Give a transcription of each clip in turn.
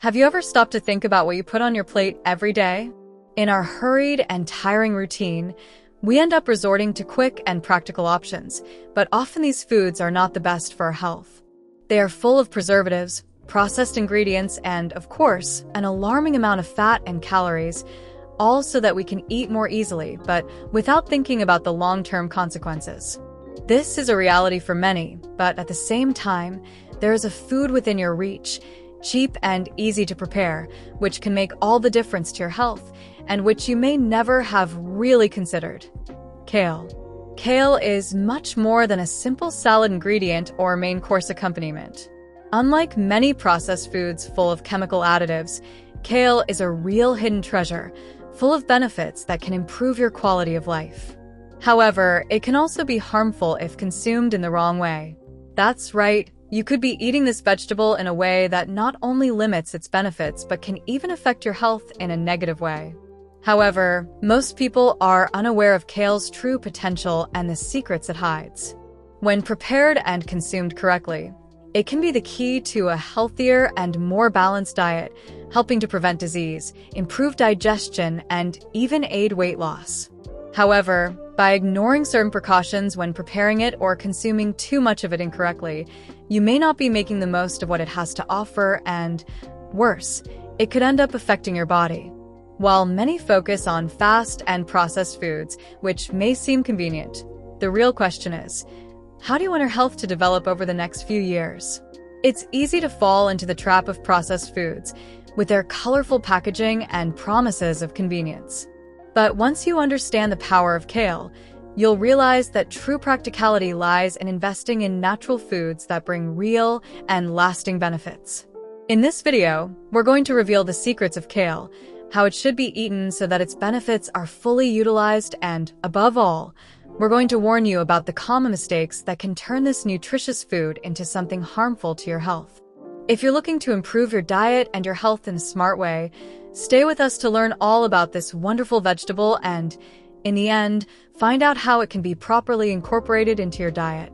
Have you ever stopped to think about what you put on your plate every day? In our hurried and tiring routine, we end up resorting to quick and practical options, but often these foods are not the best for our health. They are full of preservatives, processed ingredients, and, of course, an alarming amount of fat and calories, all so that we can eat more easily, but without thinking about the long-term consequences. This is a reality for many, but at the same time, there is a food within your reach, cheap and easy to prepare, which can make all the difference to your health, and which you may never have really considered. Kale. Kale is much more than a simple salad ingredient or main course accompaniment. Unlike many processed foods full of chemical additives, kale is a real hidden treasure, full of benefits that can improve your quality of life. However, it can also be harmful if consumed in the wrong way. That's right, you could be eating this vegetable in a way that not only limits its benefits but can even affect your health in a negative way. However, most people are unaware of kale's true potential and the secrets it hides. When prepared and consumed correctly, it can be the key to a healthier and more balanced diet, helping to prevent disease, improve digestion, and even aid weight loss. However, by ignoring certain precautions when preparing it or consuming too much of it incorrectly, you may not be making the most of what it has to offer and, worse, it could end up affecting your body. While many focus on fast and processed foods, which may seem convenient, the real question is, how do you want your health to develop over the next few years? It's easy to fall into the trap of processed foods, with their colorful packaging and promises of convenience. But once you understand the power of kale, you'll realize that true practicality lies in investing in natural foods that bring real and lasting benefits. In this video, we're going to reveal the secrets of kale, how it should be eaten so that its benefits are fully utilized, and, above all, we're going to warn you about the common mistakes that can turn this nutritious food into something harmful to your health. If you're looking to improve your diet and your health in a smart way, stay with us to learn all about this wonderful vegetable and, in the end, find out how it can be properly incorporated into your diet.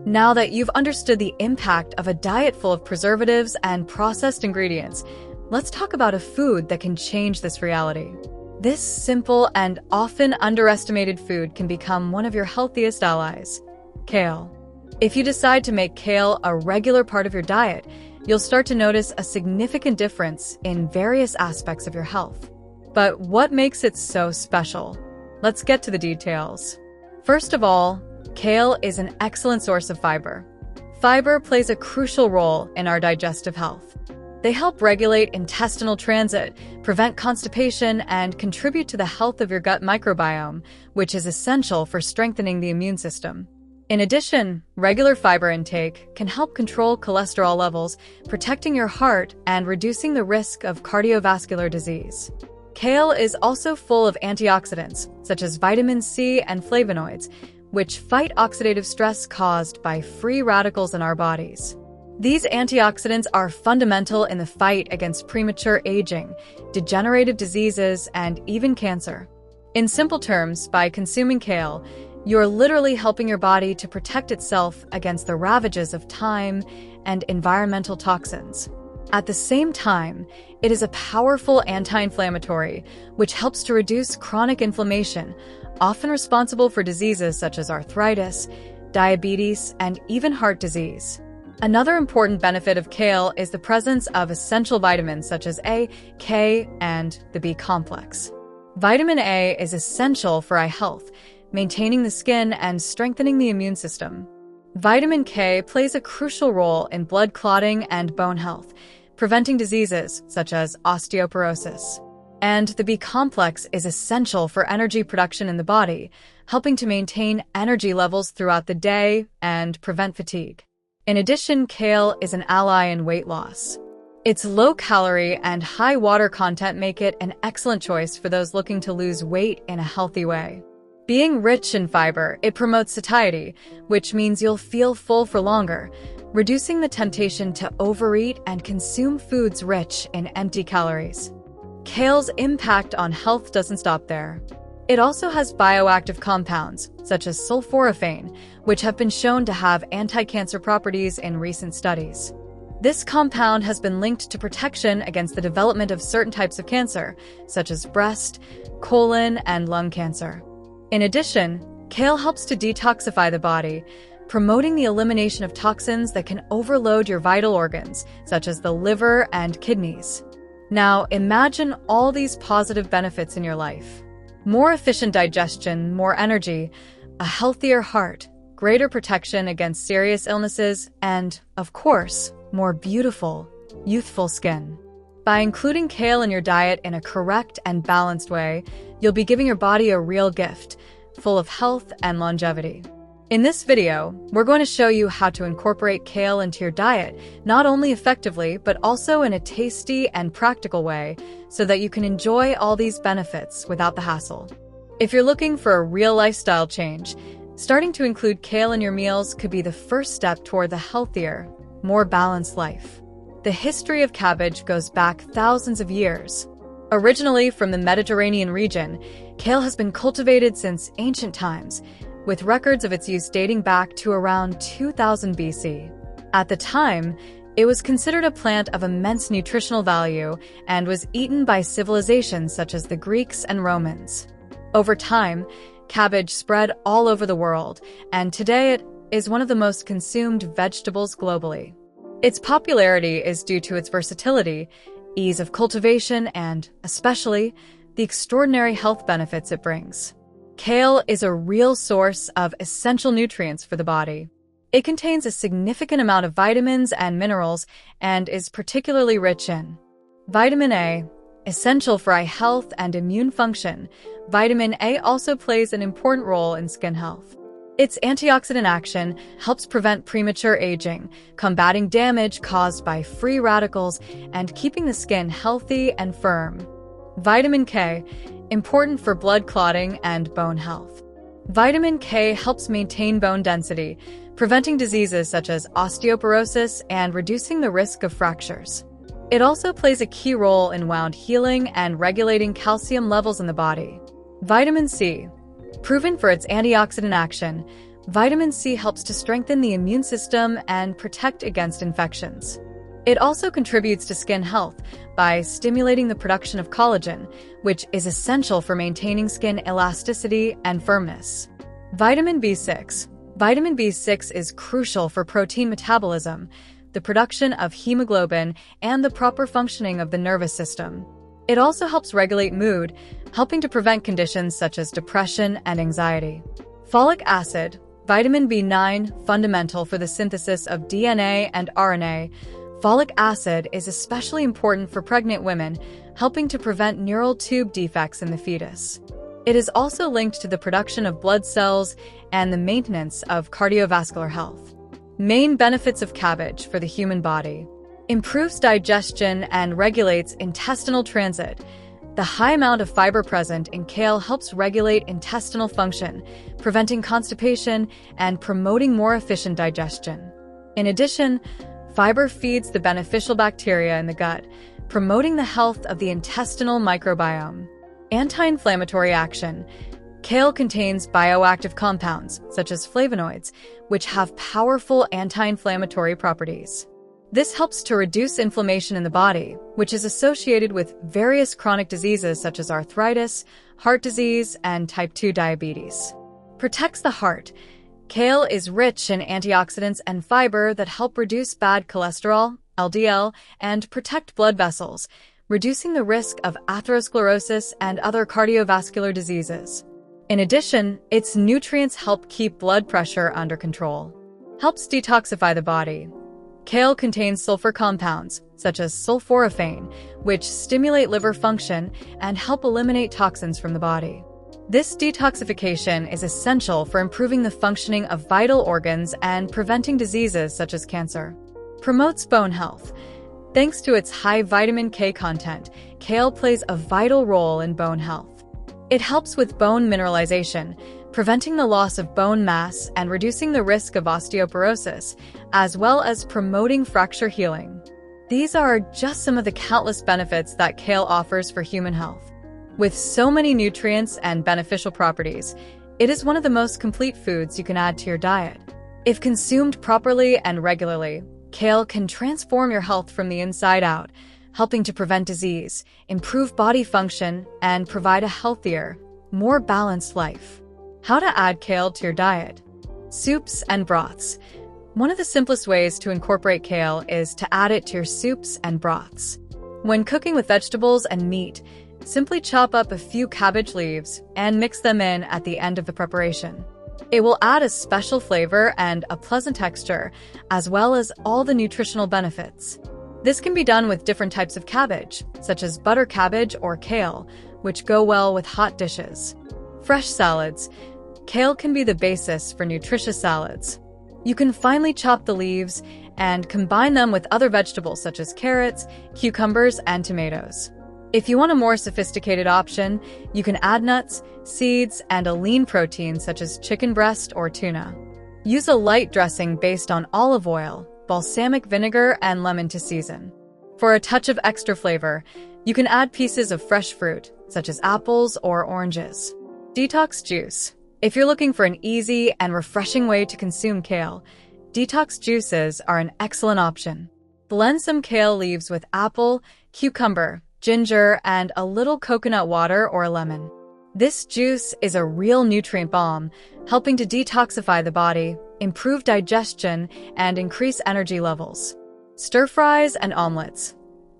Now that you've understood the impact of a diet full of preservatives and processed ingredients, let's talk about a food that can change this reality. This simple and often underestimated food can become one of your healthiest allies: kale. If you decide to make kale a regular part of your diet, you'll start to notice a significant difference in various aspects of your health. But what makes it so special? Let's get to the details. First of all, kale is an excellent source of fiber. Fiber plays a crucial role in our digestive health. They help regulate intestinal transit, prevent constipation, and contribute to the health of your gut microbiome, which is essential for strengthening the immune system. In addition, regular fiber intake can help control cholesterol levels, protecting your heart and reducing the risk of cardiovascular disease. Kale is also full of antioxidants, such as vitamin C and flavonoids, which fight oxidative stress caused by free radicals in our bodies. These antioxidants are fundamental in the fight against premature aging, degenerative diseases, and even cancer. In simple terms, by consuming kale, you're literally helping your body to protect itself against the ravages of time and environmental toxins. At the same time, it is a powerful anti-inflammatory, which helps to reduce chronic inflammation, often responsible for diseases such as arthritis, diabetes, and even heart disease. Another important benefit of kale is the presence of essential vitamins such as A, K, and the B complex. Vitamin A is essential for eye health, maintaining the skin and strengthening the immune system. Vitamin K plays a crucial role in blood clotting and bone health, preventing diseases such as osteoporosis. And the B complex is essential for energy production in the body, helping to maintain energy levels throughout the day and prevent fatigue. In addition, kale is an ally in weight loss. Its low-calorie and high water content make it an excellent choice for those looking to lose weight in a healthy way. Being rich in fiber, it promotes satiety, which means you'll feel full for longer, reducing the temptation to overeat and consume foods rich in empty calories. Kale's impact on health doesn't stop there. It also has bioactive compounds, such as sulforaphane, which have been shown to have anti-cancer properties in recent studies. This compound has been linked to protection against the development of certain types of cancer, such as breast, colon, and lung cancer. In addition, kale helps to detoxify the body, promoting the elimination of toxins that can overload your vital organs, such as the liver and kidneys. Now, imagine all these positive benefits in your life. More efficient digestion, more energy, a healthier heart, greater protection against serious illnesses, and, of course, more beautiful, youthful skin. By including kale in your diet in a correct and balanced way, you'll be giving your body a real gift, full of health and longevity. In this video, we're going to show you how to incorporate kale into your diet, not only effectively, but also in a tasty and practical way, so that you can enjoy all these benefits without the hassle. If you're looking for a real lifestyle change, starting to include kale in your meals could be the first step toward the healthier, more balanced life. The history of cabbage goes back thousands of years. Originally from the Mediterranean region, kale has been cultivated since ancient times, with records of its use dating back to around 2000 BC. At the time, it was considered a plant of immense nutritional value and was eaten by civilizations such as the Greeks and Romans. Over time, cabbage spread all over the world, and today it is one of the most consumed vegetables globally. Its popularity is due to its versatility, ease of cultivation, and, especially, the extraordinary health benefits it brings. Kale is a real source of essential nutrients for the body. It contains a significant amount of vitamins and minerals and is particularly rich in vitamin A, essential for eye health and immune function. Vitamin A also plays an important role in skin health. Its antioxidant action helps prevent premature aging, combating damage caused by free radicals, and keeping the skin healthy and firm. Vitamin K, important for blood clotting and bone health. Vitamin K helps maintain bone density, preventing diseases such as osteoporosis and reducing the risk of fractures. It also plays a key role in wound healing and regulating calcium levels in the body. Vitamin C, proven for its antioxidant action, vitamin C helps to strengthen the immune system and protect against infections. It also contributes to skin health by stimulating the production of collagen, which is essential for maintaining skin elasticity and firmness. Vitamin B6. Vitamin B6 is crucial for protein metabolism, the production of hemoglobin, and the proper functioning of the nervous system. It also helps regulate mood, helping to prevent conditions such as depression and anxiety. Folic acid. Vitamin B9, fundamental for the synthesis of DNA and RNA. Folic acid is especially important for pregnant women, helping to prevent neural tube defects in the fetus. It is also linked to the production of blood cells and the maintenance of cardiovascular health. Main benefits of cabbage for the human body: improves digestion and regulates intestinal transit. The high amount of fiber present in kale helps regulate intestinal function, preventing constipation and promoting more efficient digestion. In addition, fiber feeds the beneficial bacteria in the gut, promoting the health of the intestinal microbiome. Anti-inflammatory action. Kale contains bioactive compounds, such as flavonoids, which have powerful anti-inflammatory properties. This helps to reduce inflammation in the body, which is associated with various chronic diseases such as arthritis, heart disease, and type 2 diabetes. Protects the heart. Kale is rich in antioxidants and fiber that help reduce bad cholesterol, LDL, and protect blood vessels, reducing the risk of atherosclerosis and other cardiovascular diseases. In addition, its nutrients help keep blood pressure under control. Helps detoxify the body. Kale contains sulfur compounds, such as sulforaphane, which stimulate liver function and help eliminate toxins from the body. This detoxification is essential for improving the functioning of vital organs and preventing diseases such as cancer. Promotes bone health. Thanks to its high vitamin K content, kale plays a vital role in bone health. It helps with bone mineralization, preventing the loss of bone mass and reducing the risk of osteoporosis, as well as promoting fracture healing. These are just some of the countless benefits that kale offers for human health. With so many nutrients and beneficial properties, it is one of the most complete foods you can add to your diet. If consumed properly and regularly, Kale can transform your health from the inside out, helping to prevent disease, improve body function, and provide a healthier, more balanced life. How to add kale to your diet. Soups and broths. One of the simplest ways to incorporate kale is to add it to your soups and broths. When cooking with vegetables and meat, simply chop up a few cabbage leaves and mix them in at the end of the preparation. It will add a special flavor and a pleasant texture, as well as all the nutritional benefits. This can be done with different types of cabbage, such as butter cabbage or kale, which go well with hot dishes. Fresh salads. Kale can be the basis for nutritious salads. You can finely chop the leaves and combine them with other vegetables such as carrots, cucumbers, and tomatoes. If you want a more sophisticated option, you can add nuts, seeds, and a lean protein such as chicken breast or tuna. Use a light dressing based on olive oil, balsamic vinegar, and lemon to season. For a touch of extra flavor, you can add pieces of fresh fruit, such as apples or oranges. Detox juice. If you're looking for an easy and refreshing way to consume kale, detox juices are an excellent option. Blend some kale leaves with apple, cucumber, ginger, and a little coconut water or lemon. This juice is a real nutrient bomb, helping to detoxify the body, improve digestion, and increase energy levels. Stir-fries and omelets.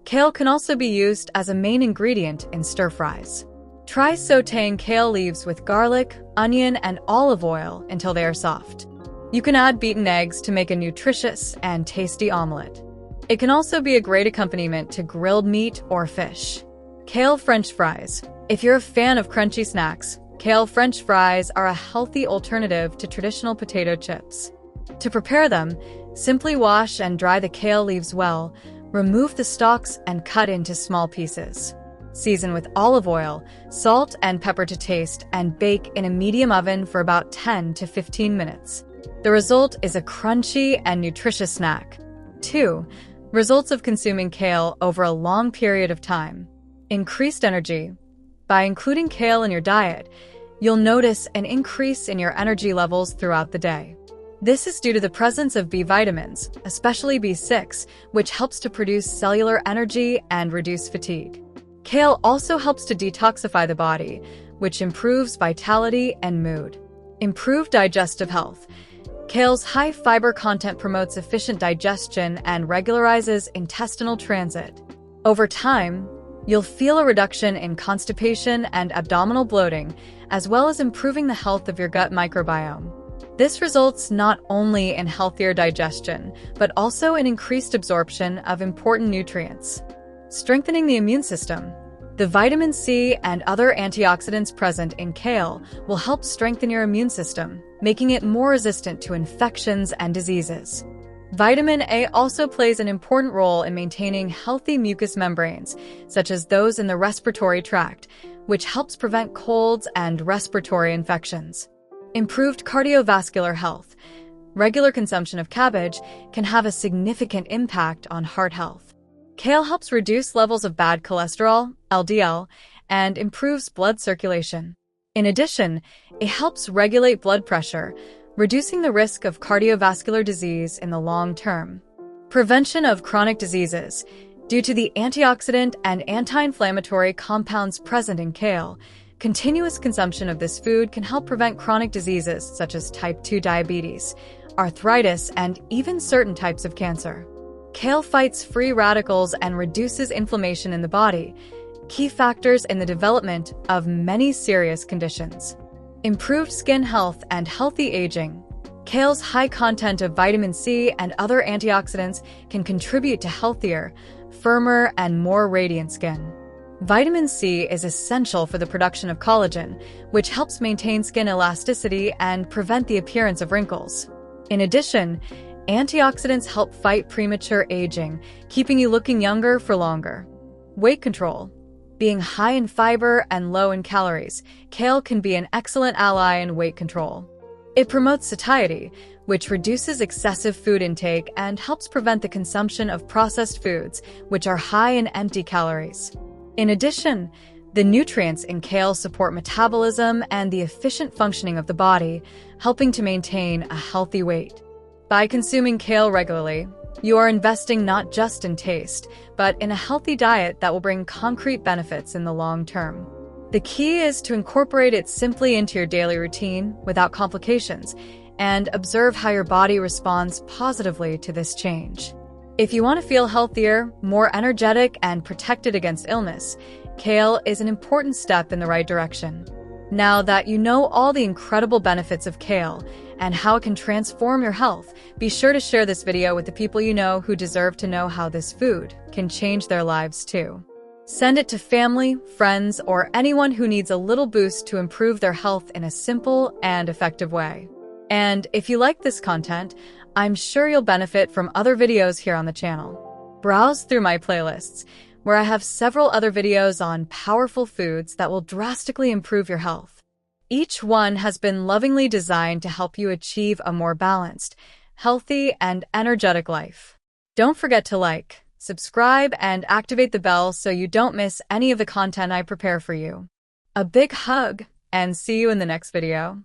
Kale can also be used as a main ingredient in stir-fries. Try sautéing kale leaves with garlic, onion, and olive oil until they are soft. You can add beaten eggs to make a nutritious and tasty omelet. It can also be a great accompaniment to grilled meat or fish. Kale French fries. If you're a fan of crunchy snacks, kale French fries are a healthy alternative to traditional potato chips. To prepare them, simply wash and dry the kale leaves well, remove the stalks, and cut into small pieces. Season with olive oil, salt, and pepper to taste, and bake in a medium oven for about 10 to 15 minutes. The result is a crunchy and nutritious snack. 2. Results of consuming kale over a long period of time. Increased energy. By including kale in your diet, you'll notice an increase in your energy levels throughout the day. This is due to the presence of B vitamins, especially B6, which helps to produce cellular energy and reduce fatigue. Kale also helps to detoxify the body, which improves vitality and mood. Improved digestive health. Kale's high fiber content promotes efficient digestion and regularizes intestinal transit. Over time, you'll feel a reduction in constipation and abdominal bloating, as well as improving the health of your gut microbiome. This results not only in healthier digestion, but also in increased absorption of important nutrients. Strengthening the immune system. The vitamin C and other antioxidants present in kale will help strengthen your immune system, making it more resistant to infections and diseases. Vitamin A also plays an important role in maintaining healthy mucous membranes, such as those in the respiratory tract, which helps prevent colds and respiratory infections. Improved cardiovascular health. Regular consumption of cabbage can have a significant impact on heart health. Kale helps reduce levels of bad cholesterol, LDL, and improves blood circulation. In addition, it helps regulate blood pressure, reducing the risk of cardiovascular disease in the long term. Prevention of chronic diseases. Due to the antioxidant and anti-inflammatory compounds present in kale, continuous consumption of this food can help prevent chronic diseases such as type 2 diabetes, arthritis, and even certain types of cancer. Kale fights free radicals and reduces inflammation in the body, key factors in the development of many serious conditions. Improved skin health and healthy aging. Kale's high content of vitamin C and other antioxidants can contribute to healthier, firmer, and more radiant skin. Vitamin C is essential for the production of collagen, which helps maintain skin elasticity and prevent the appearance of wrinkles. In addition, antioxidants help fight premature aging, keeping you looking younger for longer. Weight control. Being high in fiber and low in calories, kale can be an excellent ally in weight control. It promotes satiety, which reduces excessive food intake and helps prevent the consumption of processed foods, which are high in empty calories. In addition, the nutrients in kale support metabolism and the efficient functioning of the body, helping to maintain a healthy weight. By consuming kale regularly, You are investing not just in taste, but in a healthy diet that will bring concrete benefits in the long term. The key is to incorporate it simply into your daily routine without complications and observe how your body responds positively to this change. If you want to feel healthier, more energetic, and protected against illness, kale is an important step in the right direction. Now that you know all the incredible benefits of kale and how it can transform your health, be sure to share this video with the people you know who deserve to know how this food can change their lives too. Send it to family, friends, or anyone who needs a little boost to improve their health in a simple and effective way. And if you like this content, I'm sure you'll benefit from other videos here on the channel. Browse through my playlists, where I have several other videos on powerful foods that will drastically improve your health. Each one has been lovingly designed to help you achieve a more balanced, healthy, and energetic life. Don't forget to like, subscribe, and activate the bell so you don't miss any of the content I prepare for you. A big hug, and see you in the next video.